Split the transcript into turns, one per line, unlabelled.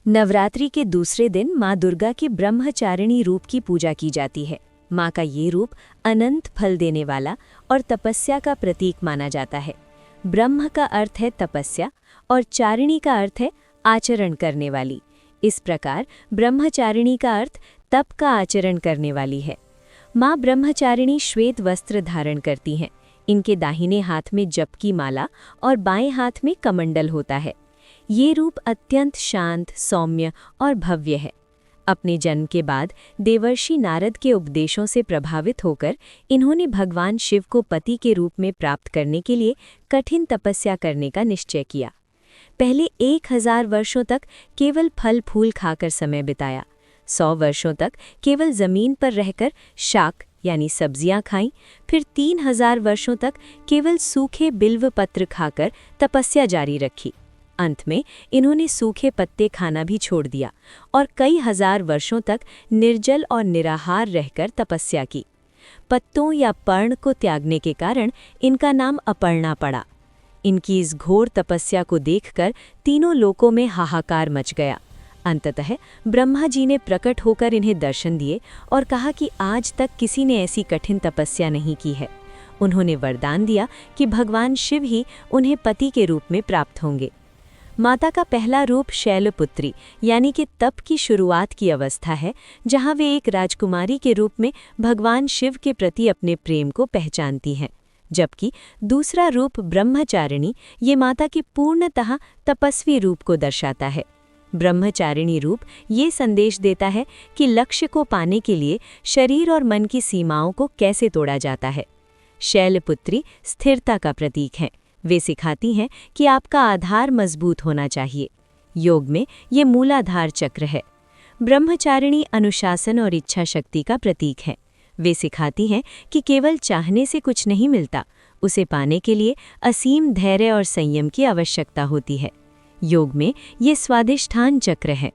नवरात्रि के दूसरे दिन माँ दुर्गा के ब्रह्मचारिणी रूप की पूजा की जाती है। माँ का ये रूप अनंत फल देने वाला और तपस्या का प्रतीक माना जाता है। ब्रह्म का अर्थ है तपस्या और चारिणी का अर्थ है आचरण करने वाली। इस प्रकार ब्रह्मचारिणी का अर्थ तप का आचरण करने वाली है। माँ ब्रह्मचारिणी श्वेत वस्त्र धारण करती हैं। इनके दाहिने हाथ में जप की माला और बाएं हाथ में कमंडल होता है। ये रूप अत्यंत शांत, सौम्य और भव्य है। अपने जन्म के बाद देवर्षि नारद के उपदेशों से प्रभावित होकर इन्होंने भगवान शिव को पति के रूप में प्राप्त करने के लिए कठिन तपस्या करने का निश्चय किया। पहले 1000 वर्षों तक केवल फल फूल खाकर समय बिताया। 100 वर्षों तक केवल जमीन पर रहकर शाक यानी सब्जियां खाईं। फिर 3000 वर्षों तक केवल सूखे बिल्व पत्र खाकर तपस्या जारी रखी। अंत में इन्होंने सूखे पत्ते खाना भी छोड़ दिया और कई हजार वर्षों तक निर्जल और निराहार रहकर तपस्या की। पत्तों या पर्ण को त्यागने के कारण इनका नाम अपर्णा पड़ा। इनकी इस घोर तपस्या को देखकर तीनों लोकों में हाहाकार मच गया। अंततः ब्रह्मा जी ने प्रकट होकर इन्हें दर्शन दिए और कहा कि आज तक किसी ने ऐसी कठिन तपस्या नहीं की है। उन्होंने वरदान दिया कि भगवान शिव ही उन्हें पति के रूप में प्राप्त होंगे। माता का पहला रूप शैलपुत्री यानी कि तप की शुरुआत की अवस्था है, जहां वे एक राजकुमारी के रूप में भगवान शिव के प्रति अपने प्रेम को पहचानती हैं। जबकि दूसरा रूप ब्रह्मचारिणी ये माता के पूर्णतः तपस्वी रूप को दर्शाता है। ब्रह्मचारिणी रूप ये संदेश देता है कि लक्ष्य को पाने के लिए शरीर और मन की सीमाओं को कैसे तोड़ा जाता है। शैलपुत्री स्थिरता का प्रतीक है। वे सिखाती हैं कि आपका आधार मजबूत होना चाहिए। योग में ये मूलाधार चक्र है। ब्रह्मचारिणी अनुशासन और इच्छा शक्ति का प्रतीक है। वे सिखाती हैं कि केवल चाहने से कुछ नहीं मिलता, उसे पाने के लिए असीम धैर्य और संयम की आवश्यकता होती है। योग में ये स्वादिष्ठान चक्र है।